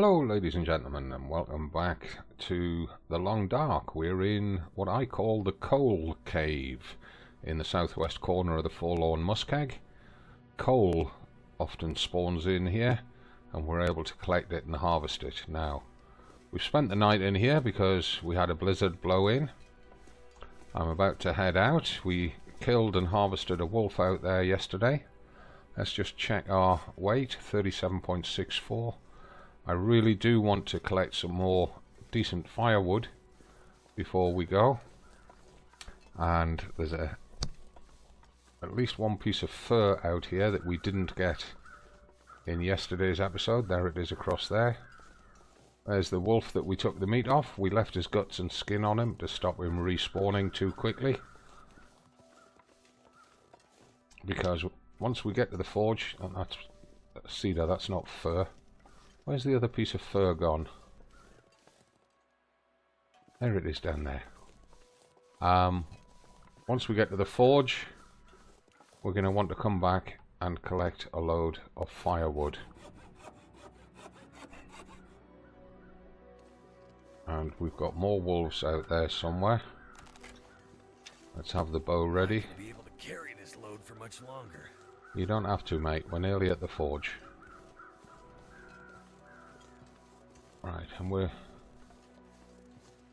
Hello ladies and gentlemen, and welcome back to the Long Dark. We're in what I call the coal cave in the southwest corner of the Forlorn Muskeg. Coal often spawns in here and we're able to collect it and harvest it. Now, we've spent the night in here because we had a blizzard blow in. I'm about to head out. We killed and harvested a wolf out there yesterday. Let's just check our weight, 37.64. I really do want to collect some more decent firewood before we go. And there's at least one piece of fur out here that we didn't get in yesterday's episode. There it is across there. There's the wolf that we took the meat off. We left his guts and skin on him to stop him respawning too quickly. Because once we get to the forge, and that's cedar, that's not fur. Where's the other piece of fur gone? There it is down there. Once we get to the forge, we're going to want to come back and collect a load of firewood. And we've got more wolves out there somewhere. Let's have the bow ready. Be able to carry this load for much longer. You don't have to, mate. We're nearly at the forge. Right, and we're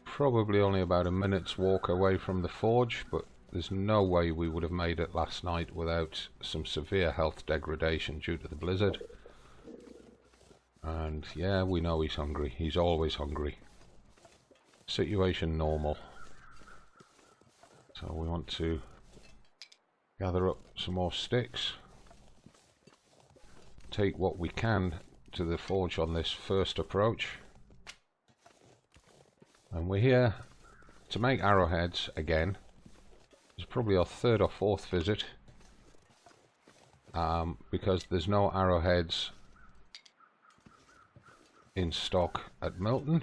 probably only about a minute's walk away from the forge, but there's no way we would have made it last night without some severe health degradation due to the blizzard. And yeah, we know he's hungry. He's always hungry. Situation normal. So we want to gather up some more sticks. Take what we can to the forge on this first approach. And we're here to make arrowheads again. It's probably our third or fourth visit. Because there's no arrowheads in stock at Milton.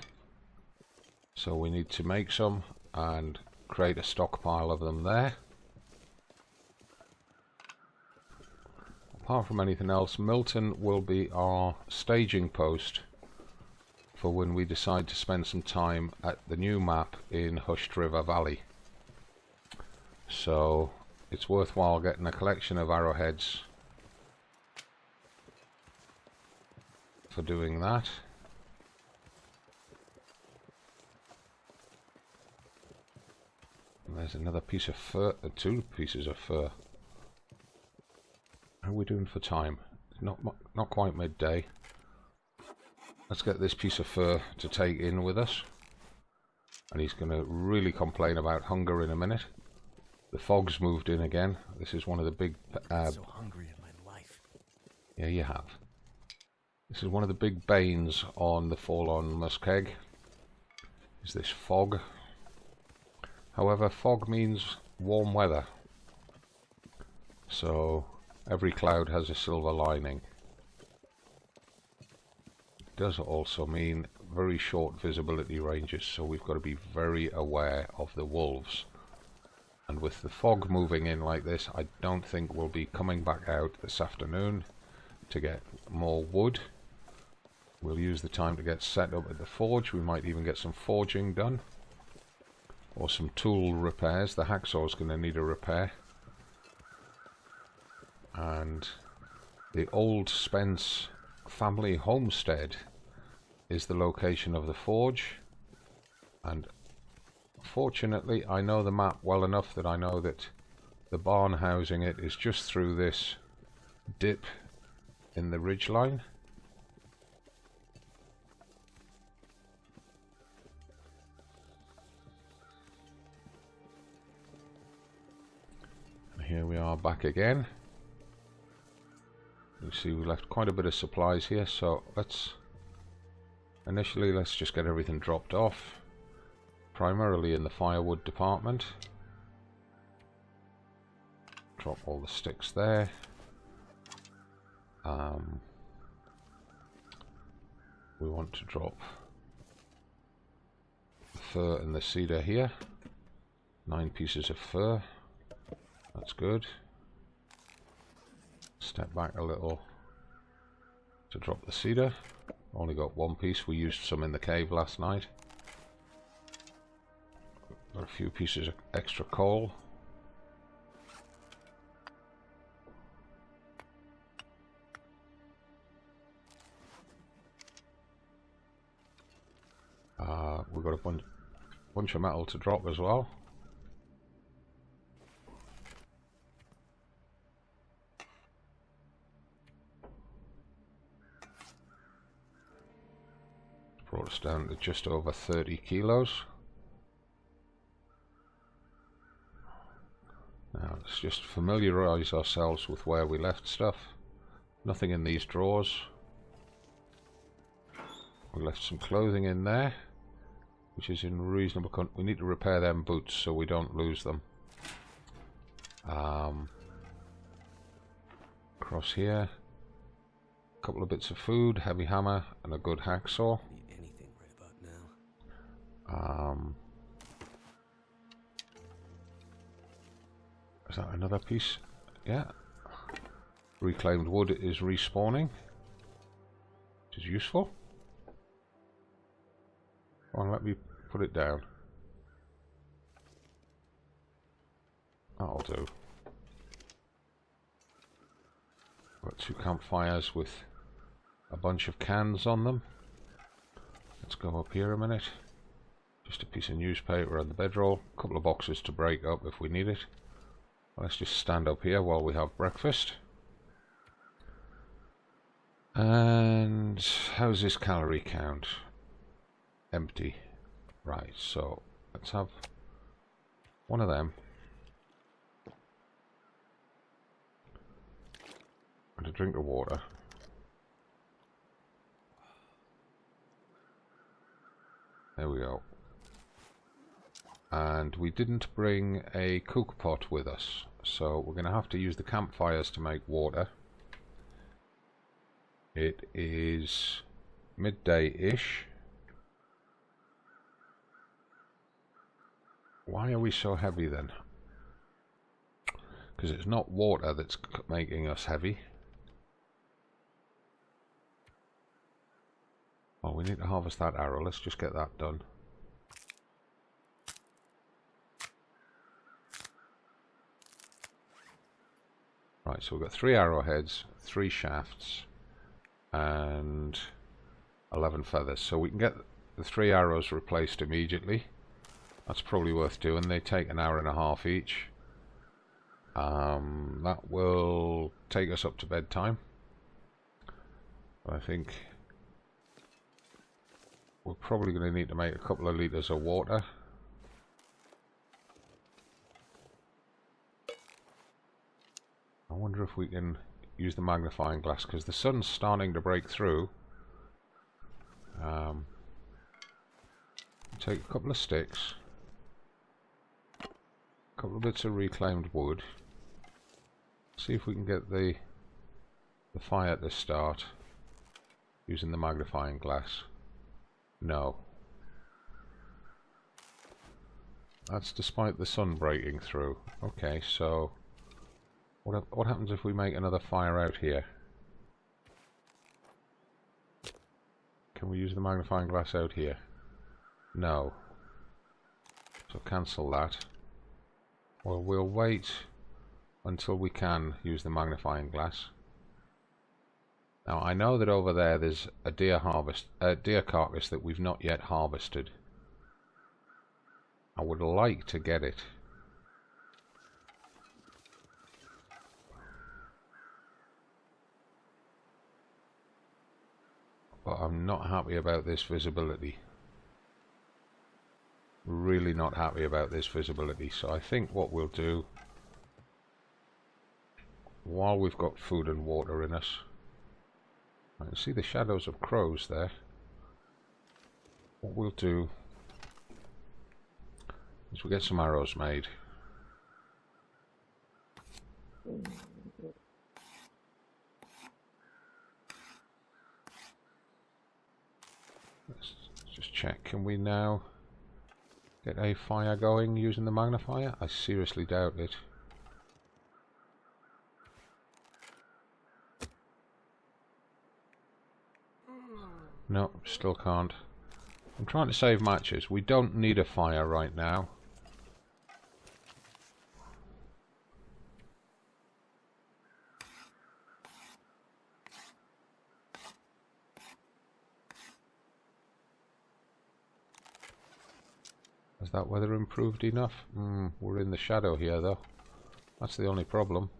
So we need to make some and create a stockpile of them there. Apart from anything else, Milton will be our staging post for when we decide to spend some time at the new map in Hushed River Valley. So it's worthwhile getting a collection of arrowheads for doing that. And there's another piece of fur, two pieces of fur. How are we doing for time? Not quite midday. Let's get this piece of fur to take in with us. And he's going to really complain about hunger in a minute. The fog's moved in again. This is one of the big... so hungry in my life. Yeah, you have. This is one of the big banes on the Forlorn Muskeg. Is this fog. However, fog means warm weather. So every cloud has a silver lining. It does also mean very short visibility ranges, so we've got to be very aware of the wolves. And with the fog moving in like this, I don't think we'll be coming back out this afternoon to get more wood. We'll use the time to get set up at the forge. We might even get some forging done. Or some tool repairs. The hacksaw's going to need a repair. And the old Spence family homestead is the location of the forge. And fortunately, I know the map well enough that I know that the barn housing it is just through this dip in the ridgeline. Here we are back again. You see we left quite a bit of supplies here, so let's just get everything dropped off, primarily in the firewood department. Drop all the sticks there. We want to drop the fur and the cedar here. 9 pieces of fur. That's good. Step back a little to drop the cedar. Only got one piece. We used some in the cave last night. Got a few pieces of extra coal. We've got a bunch of metal to drop as well. Brought us down to just over 30 kilos. Now let's just familiarise ourselves with where we left stuff. Nothing in these drawers. We left some clothing in there, which is in reasonable condition. We need to repair them boots so we don't lose them. Across here, a couple of bits of food, heavy hammer, and a good hacksaw. Need anything right about now. Is that another piece? Yeah. Reclaimed wood is respawning, which is useful. Well, let me put it down. That'll do. Got 2 campfires with a bunch of cans on them. Let's go up here a minute. Just a piece of newspaper and the bedroll. A couple of boxes to break up if we need it. Let's just stand up here while we have breakfast. And how's this calorie count? Empty. Right, so let's have one of them. And a drink of water. There we go. And we didn't bring a cook pot with us, so we're going to have to use the campfires to make water. It is midday-ish. Why are we so heavy then? Because it's not water that's making us heavy. Well, we need to harvest that arrow. Let's just get that done. Right, so we've got 3 arrowheads, 3 shafts, and 11 feathers. So we can get the 3 arrows replaced immediately. That's probably worth doing. They take an hour and a half each. That will take us up to bedtime. I think we're probably going to need to make a couple of litres of water. I wonder if we can use the magnifying glass, because the sun's starting to break through. Take a couple of sticks, a couple of bits of reclaimed wood, see if we can get the fire to start using the magnifying glass. No. That's despite the sun breaking through. Okay, so what happens if we make another fire out here? Can we use the magnifying glass out here? No. So cancel that. Well, we'll wait until we can use the magnifying glass. Now I know that over there there's a deer carcass that we've not yet harvested. I would like to get it. But I'm not happy about this visibility. Really not happy about this visibility. So I think what we'll do, while we've got food and water in us, I can see the shadows of crows there. What we'll do is we'll get some arrows made. Let's just check, can we now get a fire going using the magnifier? I seriously doubt it. No, still can't. I'm trying to save matches. We don't need a fire right now. Has that weather improved enough? We're in the shadow here though. That's the only problem.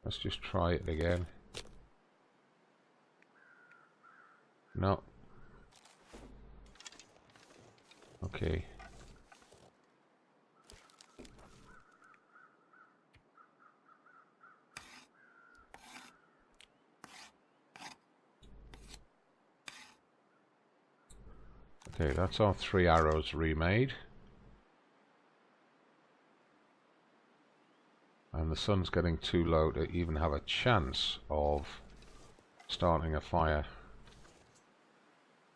Let's just try it again. No. Okay. Okay, that's our 3 arrows remade. And the sun's getting too low to even have a chance of starting a fire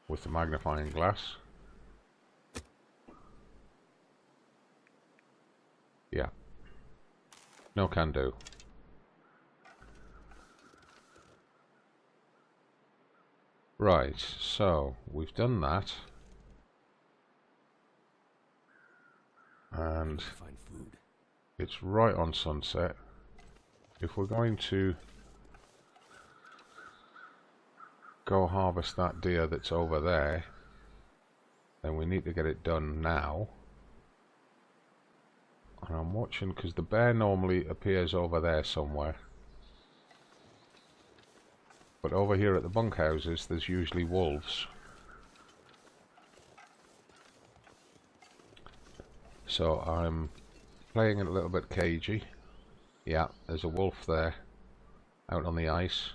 with the magnifying glass. Yeah. No can do. Right, so we've done that. And Find food. it's right on sunset. If we're going to go harvest that deer that's over there, then we need to get it done now. And I'm watching because the bear normally appears over there somewhere. But over here at the bunkhouses there's usually wolves. So I'm playing it a little bit cagey. Yeah, there's a wolf there, out on the ice.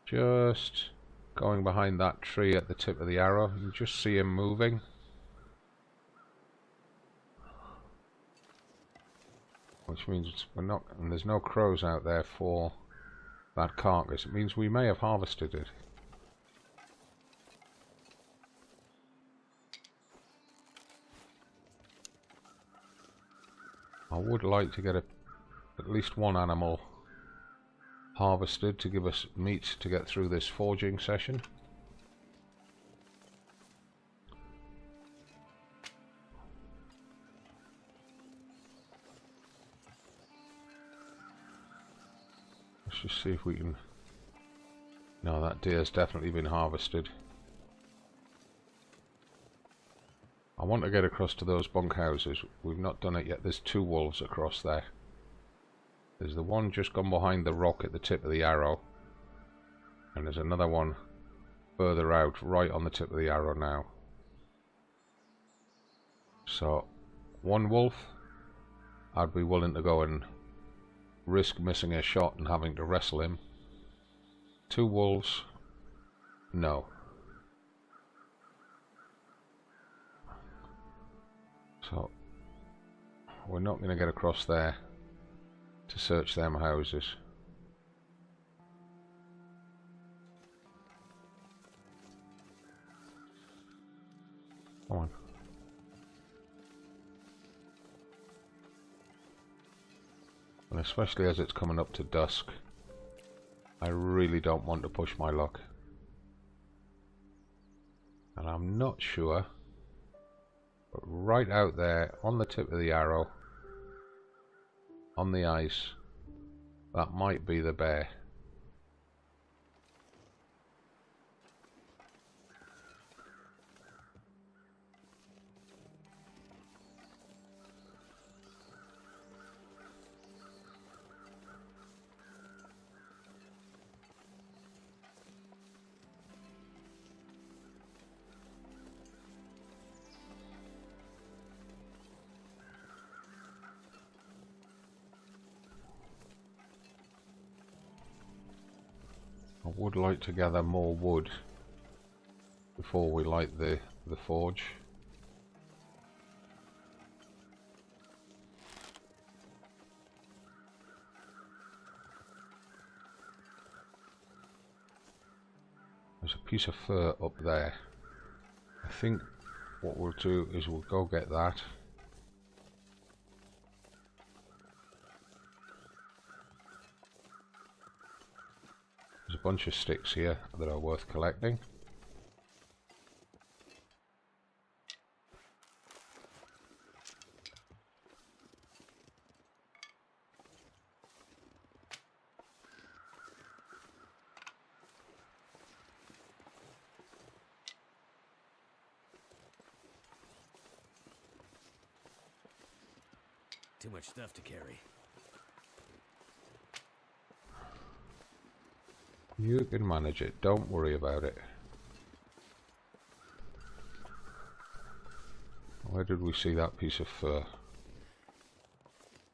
Just going behind that tree at the tip of the arrow. You just see him moving. Which means we're not, and there's no crows out there for that carcass. It means we may have harvested it. I would like to get at least one animal harvested to give us meat to get through this forging session. Let's just see if we can... No, that deer's definitely been harvested. I want to get across to those bunkhouses. We've not done it yet. There's 2 wolves across there. There's the one just gone behind the rock at the tip of the arrow. And there's another one further out, right on the tip of the arrow now. So, 1 wolf, I'd be willing to go and risk missing a shot and having to wrestle him. 2 wolves, no. So, we're not going to get across there to search them houses. Come on. And especially as it's coming up to dusk, I really don't want to push my luck. And I'm not sure, but right out there on the tip of the arrow, on the ice, that might be the bear. I would like to gather more wood before we light the forge. There's a piece of fur up there. I think what we'll do is we'll go get that. bunch of sticks here that are worth collecting. Too much stuff to carry. You can manage it, don't worry about it. Where did we see that piece of fur?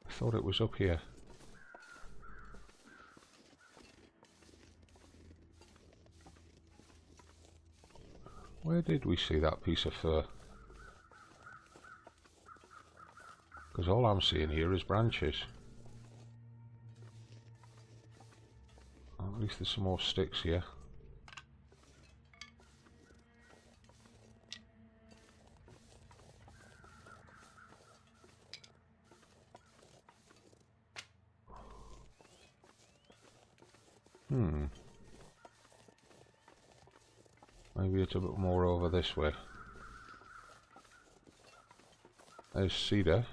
I thought it was up here. Where did we see that piece of fur? Because all I'm seeing here is branches. At least there's some more sticks here. Maybe it's a bit more over this way. There's cedar.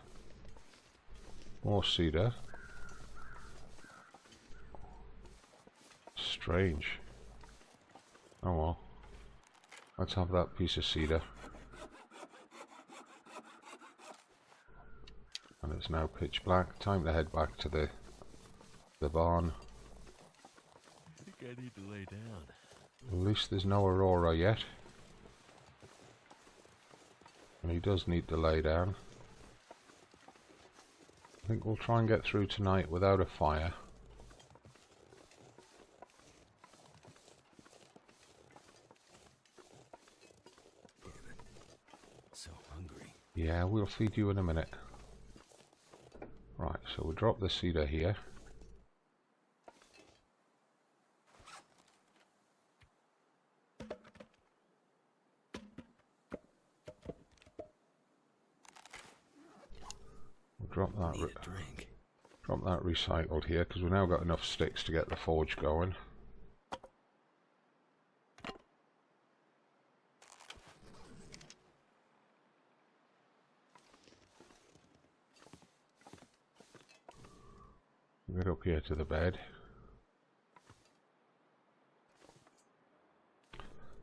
More cedar. Strange. Oh well. Let's have that piece of cedar. And it's now pitch black. Time to head back to the barn. I think I need to lay down. At least there's no aurora yet. And he does need to lay down. I think we'll try and get through tonight without a fire. Damn it. So hungry. Yeah, we'll feed you in a minute. Right, so we'll drop the cedar here. Drop that recycled here because we've now got enough sticks to get the forge going. Get up here to the bed.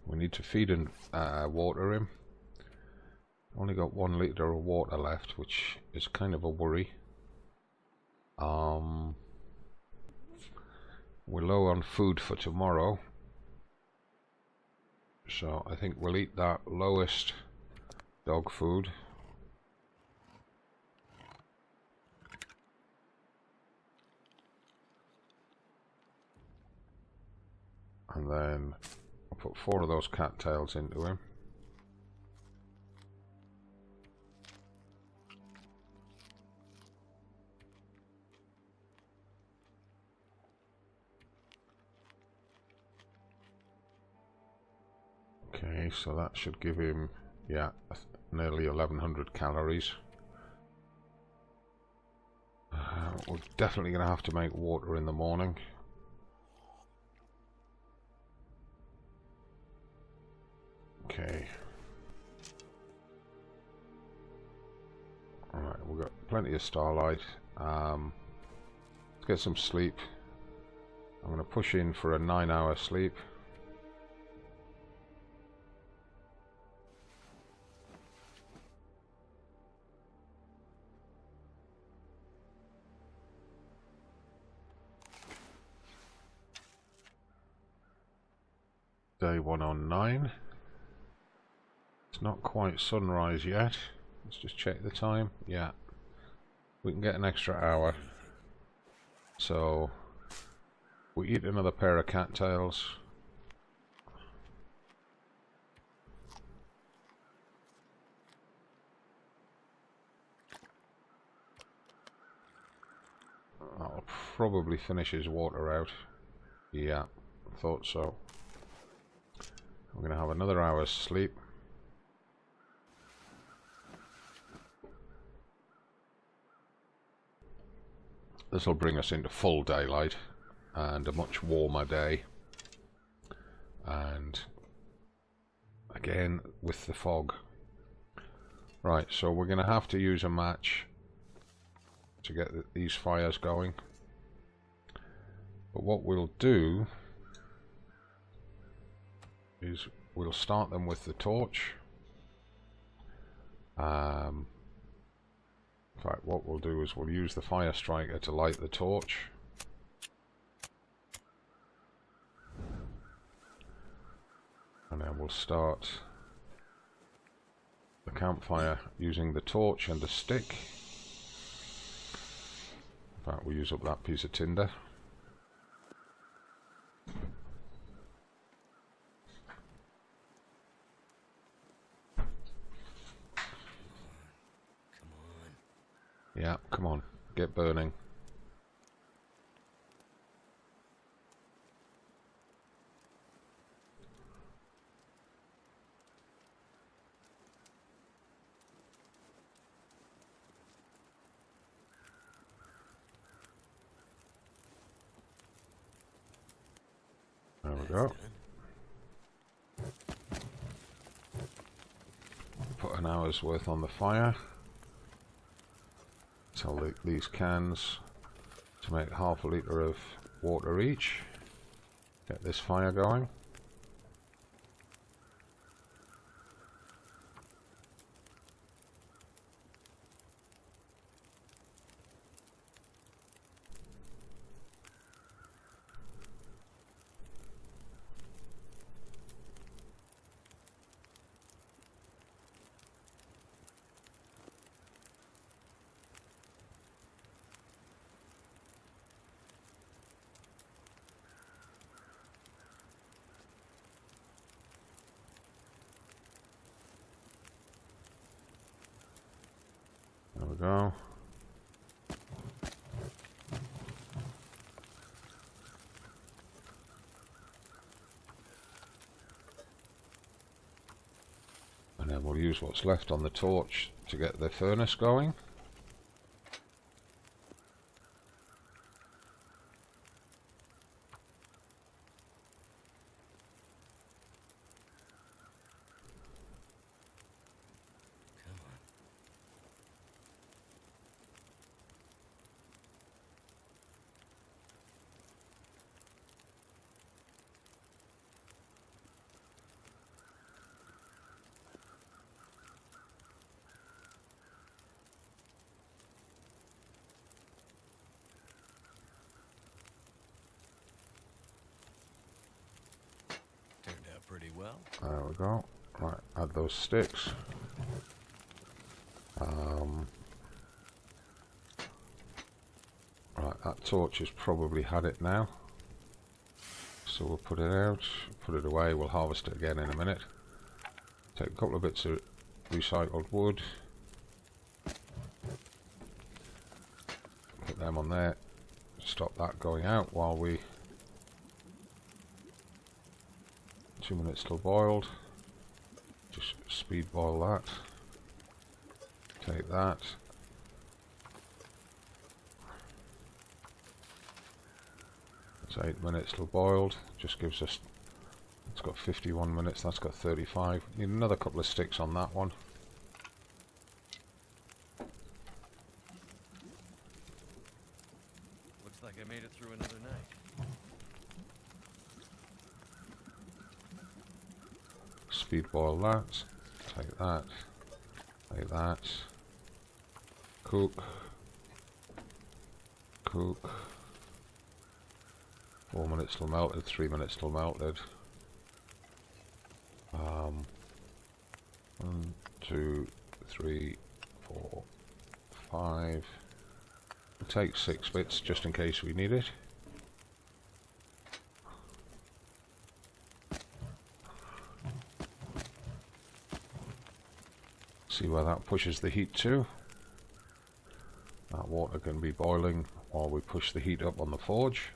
We need to feed and water him. Only got 1 litre of water left, which is kind of a worry. We're low on food for tomorrow, so I think we'll eat that lowest dog food. And then I'll put 4 of those cattails into him. Okay, so that should give him, yeah, nearly 1100 calories. We're definitely going to have to make water in the morning. Okay. Alright, we've got plenty of starlight. Let's get some sleep. I'm going to push in for a 9-hour sleep. Day 109. It's not quite sunrise yet. Let's just check the time. Yeah, we can get an extra hour. So we eat another pair of cattails. That'll probably finish his water out. Yeah, thought so. We're going to have another hour's sleep. This will bring us into full daylight and a much warmer day. and again with the fog. Right, so we're going to have to use a match to get these fires going. But what we'll do is we'll start them with the torch. In fact, what we'll do is we'll use the fire striker to light the torch. And then we'll start the campfire using the torch and the stick. In fact, we'll use up that piece of tinder. Yeah, come on, get burning. There we go. Put an hour's worth on the fire. Tell these cans to make half a litre of water each. Get this fire going. There we go. And then we'll use what's left on the torch to get the furnace going. Pretty well. There we go. Right, add those sticks. Right, that torch has probably had it now. So we'll put it out, put it away, we'll harvest it again in a minute. Take a couple of bits of recycled wood. Put them on there. Stop that going out while we... 2 minutes till boiled. Just speed boil that. Take that. It's 8 minutes till boiled. Just gives us... It's got 51 minutes, that's got 35. Need another couple of sticks on that one. Looks like I made it through another night. Speed boil that, take that, take that, cook, cook, 4 minutes till melted, 3 minutes till melted, 1, 2, 3, 4, 5, we'll take 6 bits just in case we need it. See where that pushes the heat to. That water can be boiling while we push the heat up on the forge.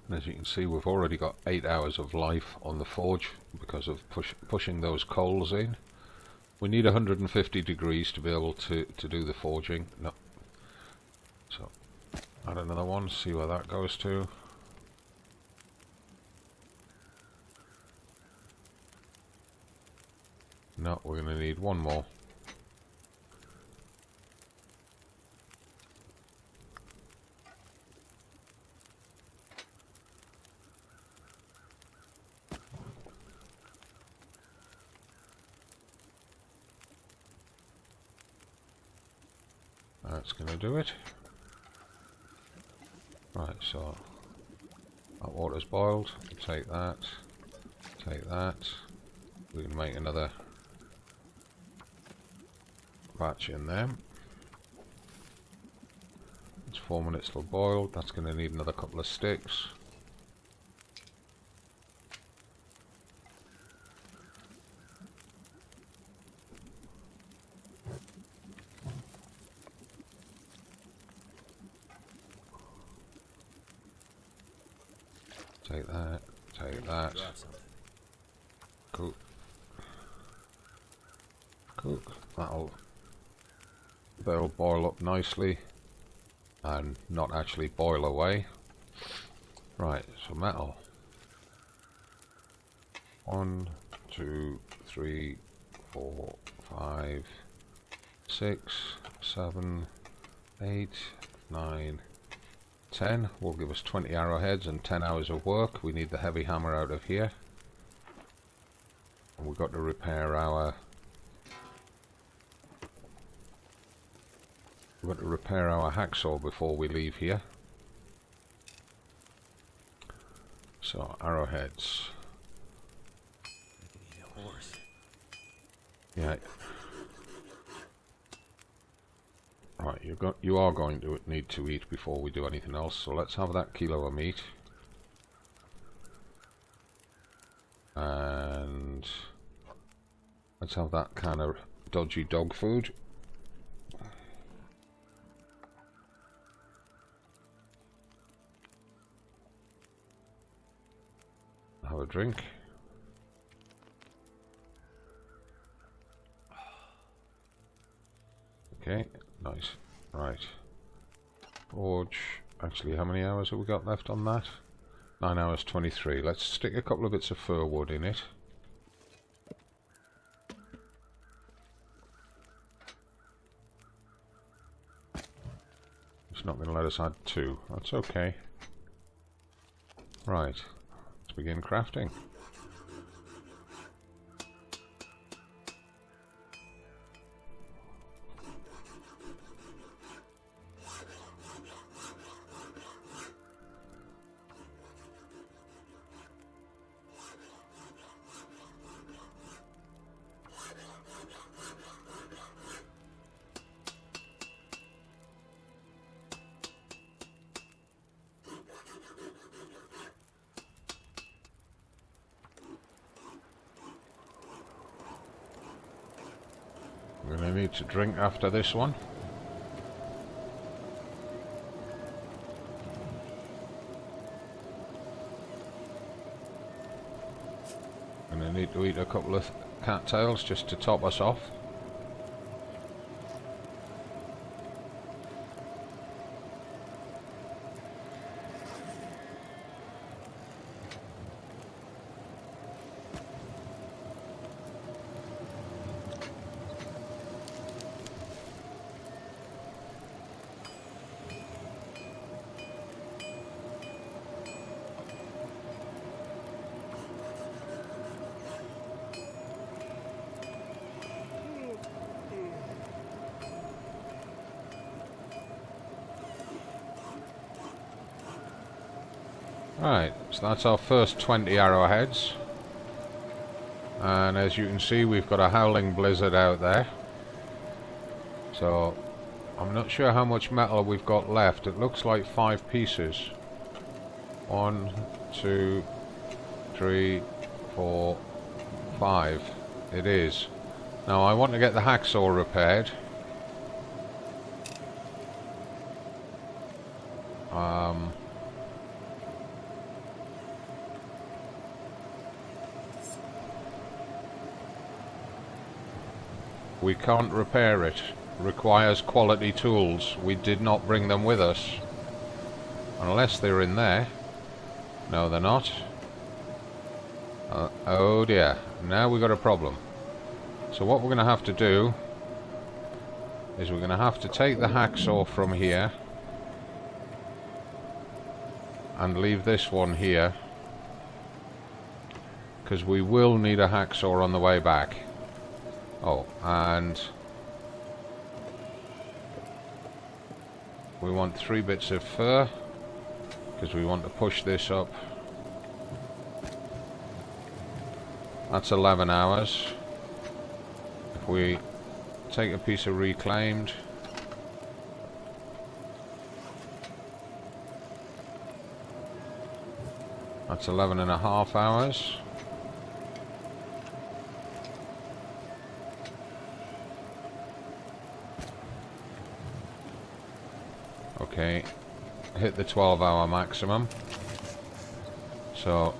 And as you can see, we've already got 8 hours of life on the forge because of pushing those coals in. We need 150 degrees to be able to do the forging. No. So, add another one, see where that goes to. No, we're going to need one more. That's going to do it. Right, so that water's boiled. Take that. Take that. We can make another batch in there. It's 4 minutes till boiled. That's going to need another couple of sticks. Take that, take that. Cook. Cook. That'll boil up nicely and not actually boil away. Right, so metal. 1, 2, 3, 4, 5, 6, 7, 8, 9, 10 will give us 20 arrowheads and 10 hours of work. We need the heavy hammer out of here. And we've got to repair our hacksaw before we leave here. So arrowheads. I need a horse. Yeah. Right, you are going to need to eat before we do anything else, so let's have that kilo of meat. And let's have that kind of dodgy dog food. Have a drink. Okay. Nice. Right. Forge. Actually, how many hours have we got left on that? 9 hours 23. Let's stick a couple of bits of fir wood in it. It's not going to let us add 2. That's okay. Right. Let's begin crafting. We're going to need to drink after this one. Going to need to eat a couple of cattails just to top us off. Right, so that's our first 20 arrowheads. And as you can see, we've got a howling blizzard out there. So, I'm not sure how much metal we've got left. It looks like 5 pieces. 1, 2, 3, 4, 5. It is. Now, I want to get the hacksaw repaired. We can't repair it. Requires quality tools. We did not bring them with us. Unless they're in there. No, they're not. Oh dear. Now we've got a problem. So what we're going to have to do is we're going to have to take the hacksaw from here and leave this one here, because we will need a hacksaw on the way back. Oh, and we want 3 bits of fur because we want to push this up. That's 11 hours. If we take a piece of reclaimed, that's 11.5 hours. Okay, hit the 12-hour maximum. So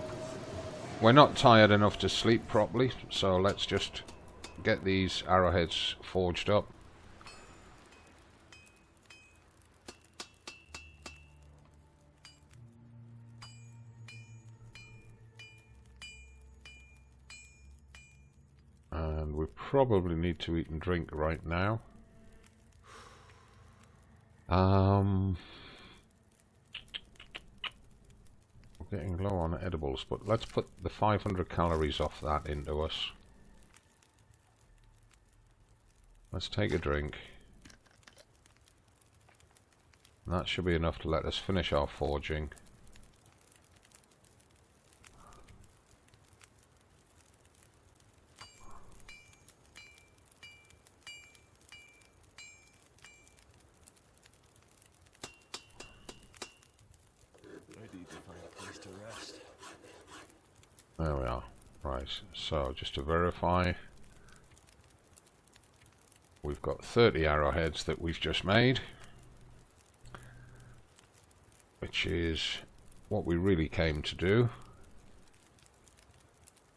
we're not tired enough to sleep properly, so let's just get these arrowheads forged up. And we probably need to eat and drink right now. We're getting low on edibles, but let's put the 500 calories off that into us. Let's take a drink. And that should be enough to let us finish our forging. There we are. Right, so just to verify, we've got 30 arrowheads that we've just made, which is what we really came to do.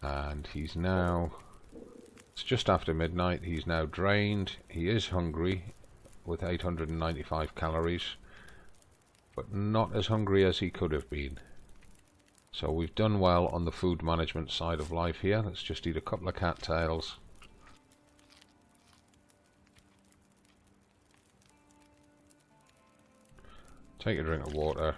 And he's now, it's just after midnight, he's now drained. He is hungry with 895 calories, but not as hungry as he could have been. So we've done well on the food management side of life here. Let's just eat a couple of cattails. Take a drink of water.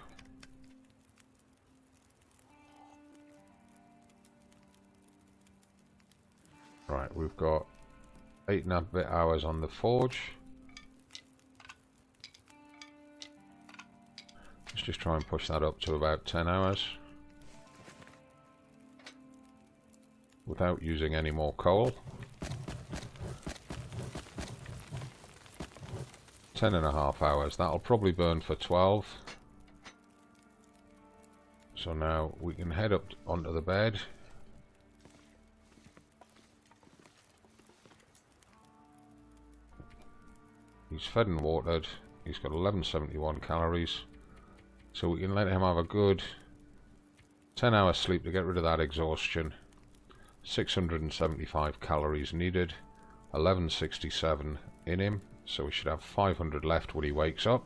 Right, we've got 8.5 hours on the forge. Let's just try and push that up to about 10 hours. Without using any more coal. 10.5 hours. That'll probably burn for 12. So now we can head up onto the bed. He's fed and watered. He's got 1171 calories. So we can let him have a good 10 hours sleep to get rid of that exhaustion. 675 calories needed, 1167 in him, so we should have 500 left when he wakes up.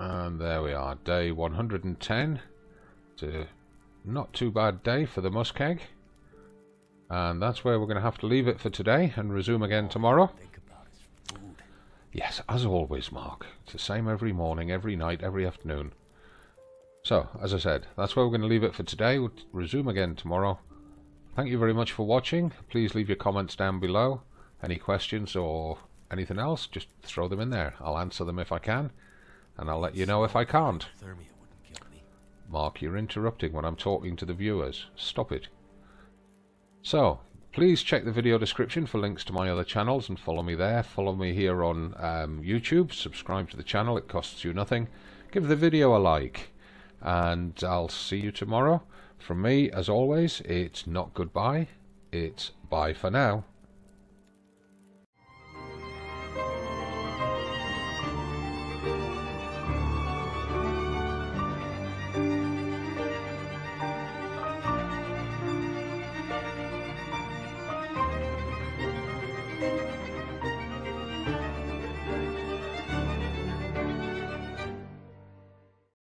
And there we are, day 110. It's a not too bad day for the Muskeg. And that's where we're going to have to leave it for today and resume again tomorrow. Yes, as always, Mark. It's the same every morning, every night, every afternoon. So, as I said, that's where we're going to leave it for today. We'll resume again tomorrow. Thank you very much for watching. Please leave your comments down below. Any questions or anything else, just throw them in there. I'll answer them if I can, and I'll let you know if I can't. Mark, you're interrupting when I'm talking to the viewers. Stop it. So, please check the video description for links to my other channels and follow me there. Follow me here on YouTube. Subscribe to the channel. It costs you nothing. Give the video a like. And I'll see you tomorrow. From me, as always, it's not goodbye. It's bye for now.